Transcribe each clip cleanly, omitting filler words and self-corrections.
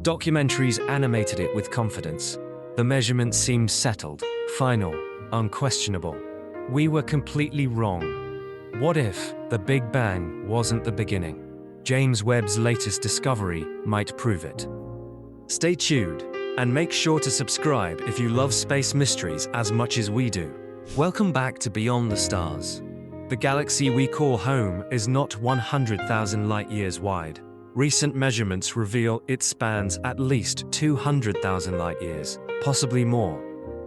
Documentaries animated it with confidence. The measurements seemed settled, final, unquestionable. We were completely wrong. What if the Big Bang wasn't the beginning? James Webb's latest discovery might prove it. Stay tuned, and make sure to subscribe if you love space mysteries as much as we do. Welcome back to Beyond the Stars. The galaxy we call home is not 100,000 light-years wide. Recent measurements reveal it spans at least 200,000 light-years, possibly more.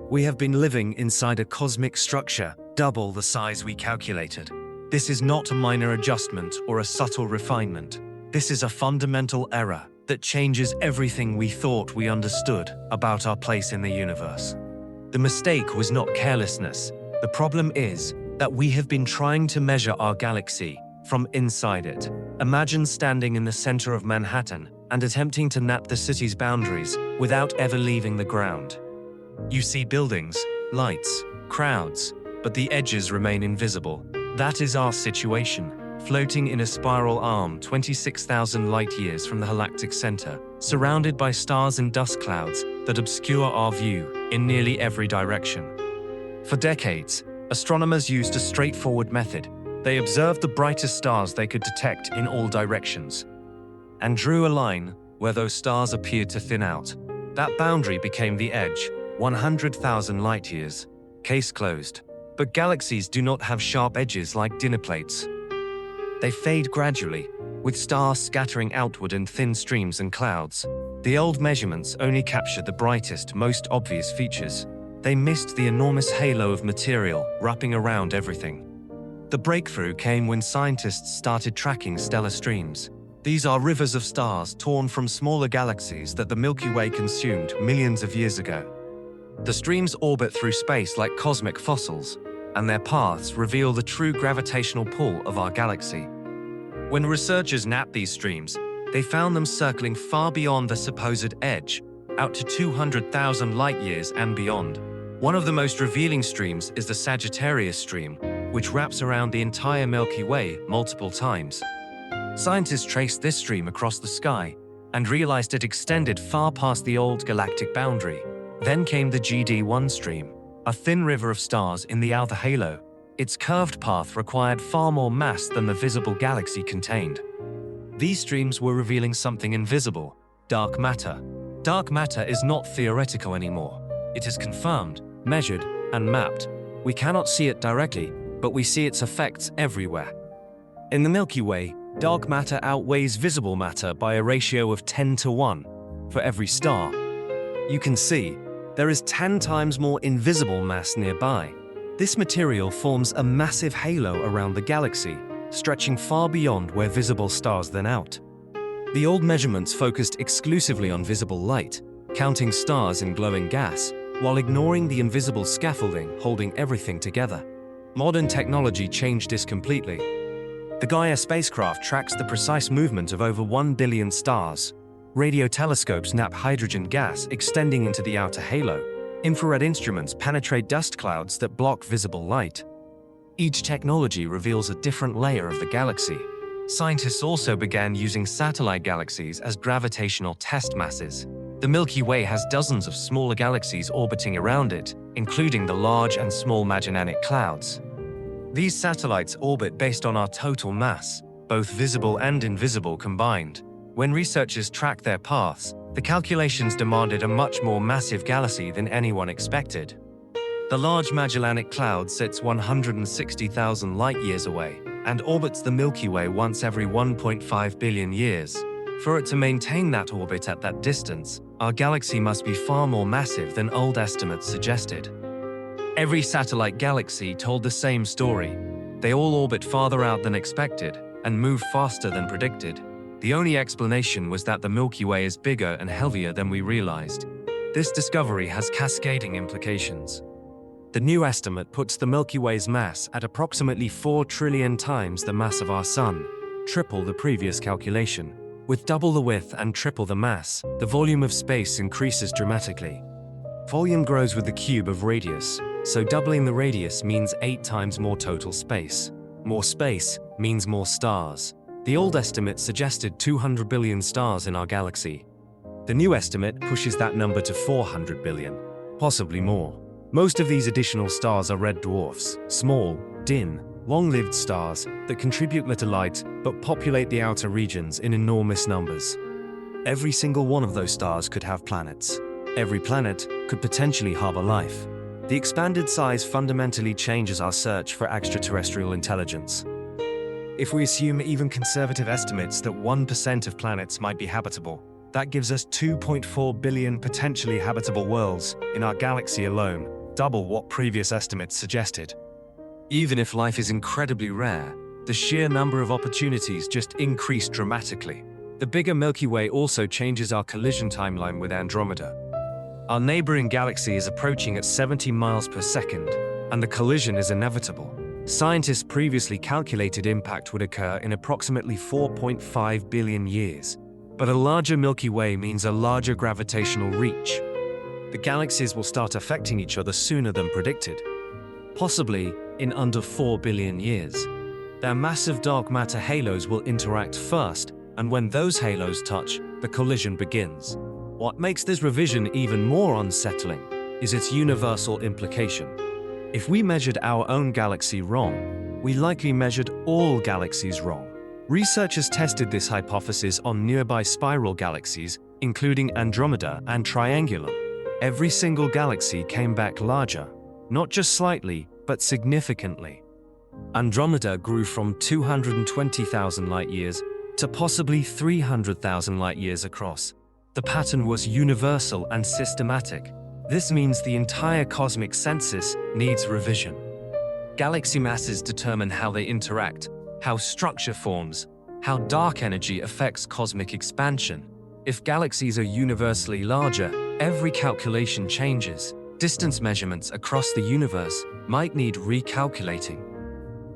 We have been living inside a cosmic structure double the size we calculated. This is not a minor adjustment or a subtle refinement. This is a fundamental error that changes everything we thought we understood about our place in the universe. The mistake was not carelessness. The problem is that we have been trying to measure our galaxy from inside it. Imagine standing in the center of Manhattan and attempting to map the city's boundaries without ever leaving the ground. You see buildings, lights, crowds, but the edges remain invisible. That is our situation, floating in a spiral arm 26,000 light-years from the Galactic center, surrounded by stars and dust clouds that obscure our view in nearly every direction. For decades, astronomers used a straightforward method. They observed the brightest stars they could detect in all directions, and drew a line where those stars appeared to thin out. That boundary became the edge, 100,000 light-years. Case closed. But galaxies do not have sharp edges like dinner plates. They fade gradually, with stars scattering outward in thin streams and clouds. The old measurements only captured the brightest, most obvious features. They missed the enormous halo of material wrapping around everything. The breakthrough came when scientists started tracking stellar streams. These are rivers of stars torn from smaller galaxies that the Milky Way consumed millions of years ago. The streams orbit through space like cosmic fossils, and their paths reveal the true gravitational pull of our galaxy. When researchers mapped these streams, they found them circling far beyond the supposed edge, out to 200,000 light-years and beyond. One of the most revealing streams is the Sagittarius stream, which wraps around the entire Milky Way multiple times. Scientists traced this stream across the sky and realized it extended far past the old galactic boundary. Then came the GD1 stream, a thin river of stars in the outer halo. Its curved path required far more mass than the visible galaxy contained. These streams were revealing something invisible: dark matter. Dark matter is not theoretical anymore. It is confirmed, measured, and mapped. We cannot see it directly, but we see its effects everywhere. In the Milky Way, dark matter outweighs visible matter by a ratio of 10 to 1 for every star. You can see there is 10 times more invisible mass nearby. This material forms a massive halo around the galaxy, stretching far beyond where visible stars then out. The old measurements focused exclusively on visible light, counting stars in glowing gas, while ignoring the invisible scaffolding holding everything together. Modern technology changed this completely. The Gaia spacecraft tracks the precise movement of over 1 billion stars. Radio telescopes map hydrogen gas extending into the outer halo. Infrared instruments penetrate dust clouds that block visible light. Each technology reveals a different layer of the galaxy. Scientists also began using satellite galaxies as gravitational test masses. The Milky Way has dozens of smaller galaxies orbiting around it, including the Large and Small Magellanic Clouds. These satellites orbit based on our total mass, both visible and invisible combined. When researchers tracked their paths, the calculations demanded a much more massive galaxy than anyone expected. The Large Magellanic Cloud sits 160,000 light-years away and orbits the Milky Way once every 1.5 billion years. For it to maintain that orbit at that distance, our galaxy must be far more massive than old estimates suggested. Every satellite galaxy told the same story. They all orbit farther out than expected and move faster than predicted. The only explanation was that the Milky Way is bigger and heavier than we realized. This discovery has cascading implications. The new estimate puts the Milky Way's mass at approximately 4 trillion times the mass of our Sun, triple the previous calculation. With double the width and triple the mass, the volume of space increases dramatically. Volume grows with the cube of radius, so doubling the radius means 8 times more total space. More space means more stars. The old estimate suggested 200 billion stars in our galaxy. The new estimate pushes that number to 400 billion, possibly more. Most of these additional stars are red dwarfs, small, dim, long-lived stars that contribute little light but populate the outer regions in enormous numbers. Every single one of those stars could have planets. Every planet could potentially harbor life. The expanded size fundamentally changes our search for extraterrestrial intelligence. If we assume even conservative estimates that 1% of planets might be habitable, that gives us 2.4 billion potentially habitable worlds in our galaxy alone, double what previous estimates suggested. Even if life is incredibly rare, the sheer number of opportunities just increased dramatically. The bigger Milky Way also changes our collision timeline with Andromeda. Our neighboring galaxy is approaching at 70 miles per second, and the collision is inevitable. Scientists previously calculated impact would occur in approximately 4.5 billion years. But a larger Milky Way means a larger gravitational reach. The galaxies will start affecting each other sooner than predicted, possibly in under 4 billion years. Their massive dark matter halos will interact first, and when those halos touch, the collision begins. What makes this revision even more unsettling is its universal implication. If we measured our own galaxy wrong, we likely measured all galaxies wrong. Researchers tested this hypothesis on nearby spiral galaxies, including Andromeda and Triangulum. Every single galaxy came back larger, not just slightly, but significantly. Andromeda grew from 220,000 light-years to possibly 300,000 light-years across. The pattern was universal and systematic. This means the entire cosmic census needs revision. Galaxy masses determine how they interact, how structure forms, how dark energy affects cosmic expansion. If galaxies are universally larger, every calculation changes. Distance measurements across the universe might need recalculating.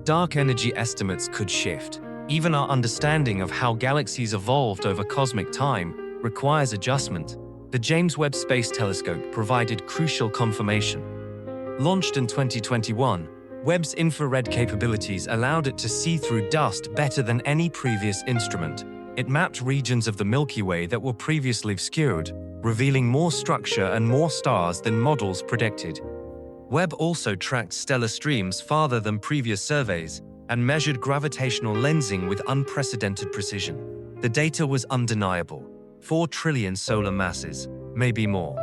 Dark energy estimates could shift. Even our understanding of how galaxies evolved over cosmic time requires adjustment. The James Webb Space Telescope provided crucial confirmation. Launched in 2021, Webb's infrared capabilities allowed it to see through dust better than any previous instrument. It mapped regions of the Milky Way that were previously obscured, revealing more structure and more stars than models predicted. Webb also tracked stellar streams farther than previous surveys and measured gravitational lensing with unprecedented precision. The data was undeniable: 4 trillion solar masses, maybe more.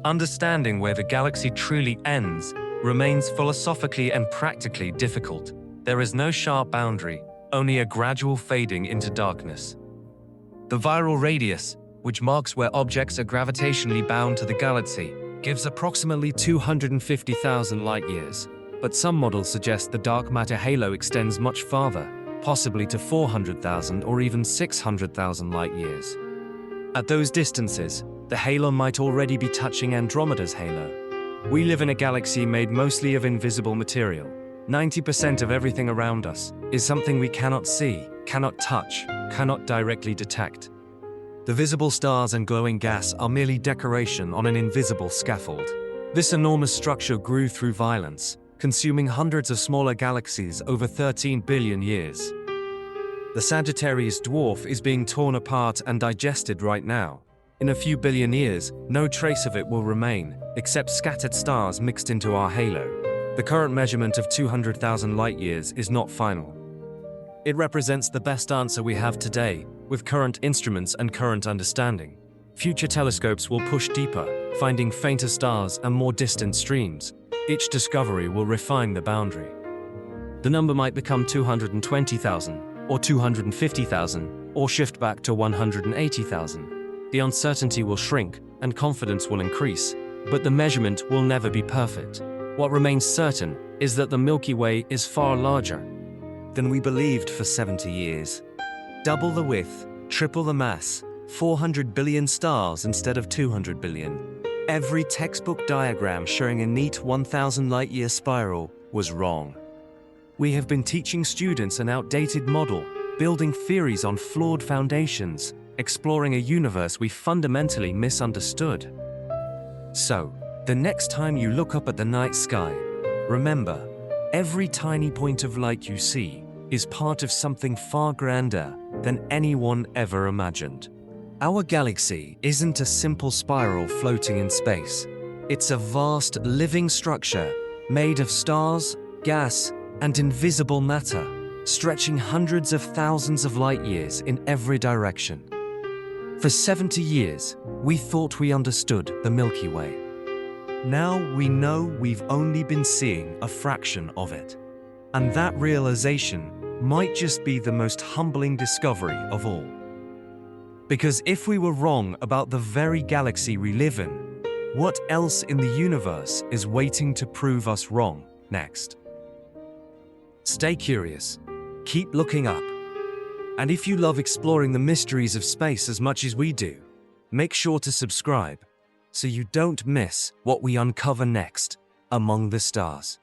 Understanding where the galaxy truly ends remains philosophically and practically difficult. There is no sharp boundary, only a gradual fading into darkness. The viral radius, which marks where objects are gravitationally bound to the galaxy, gives approximately 250,000 light-years, but some models suggest the dark matter halo extends much farther, possibly to 400,000 or even 600,000 light-years. At those distances, the halo might already be touching Andromeda's halo. We live in a galaxy made mostly of invisible material. 90% of everything around us is something we cannot see, cannot touch, cannot directly detect. The visible stars and glowing gas are merely decoration on an invisible scaffold. This enormous structure grew through violence, consuming hundreds of smaller galaxies over 13 billion years. The Sagittarius dwarf is being torn apart and digested right now. In a few billion years, no trace of it will remain, except scattered stars mixed into our halo. The current measurement of 200,000 light-years is not final. It represents the best answer we have today, with current instruments and current understanding. Future telescopes will push deeper, finding fainter stars and more distant streams. Each discovery will refine the boundary. The number might become 220,000, or 250,000, or shift back to 180,000. The uncertainty will shrink, and confidence will increase, but the measurement will never be perfect. What remains certain is that the Milky Way is far larger than we believed for 70 years. Double the width, triple the mass, 400 billion stars instead of 200 billion. Every textbook diagram showing a neat 1,000 light-year spiral was wrong. We have been teaching students an outdated model, building theories on flawed foundations, exploring a universe we fundamentally misunderstood. So, the next time you look up at the night sky, remember, every tiny point of light you see is part of something far grander than anyone ever imagined. Our galaxy isn't a simple spiral floating in space. It's a vast, living structure made of stars, gas, and invisible matter, stretching hundreds of thousands of light years in every direction. For 70 years, we thought we understood the Milky Way. Now we know we've only been seeing a fraction of it. And that realization might just be the most humbling discovery of all. Because if we were wrong about the very galaxy we live in, what else in the universe is waiting to prove us wrong next? Stay curious, keep looking up, and if you love exploring the mysteries of space as much as we do, make sure to subscribe so you don't miss what we uncover next among the stars.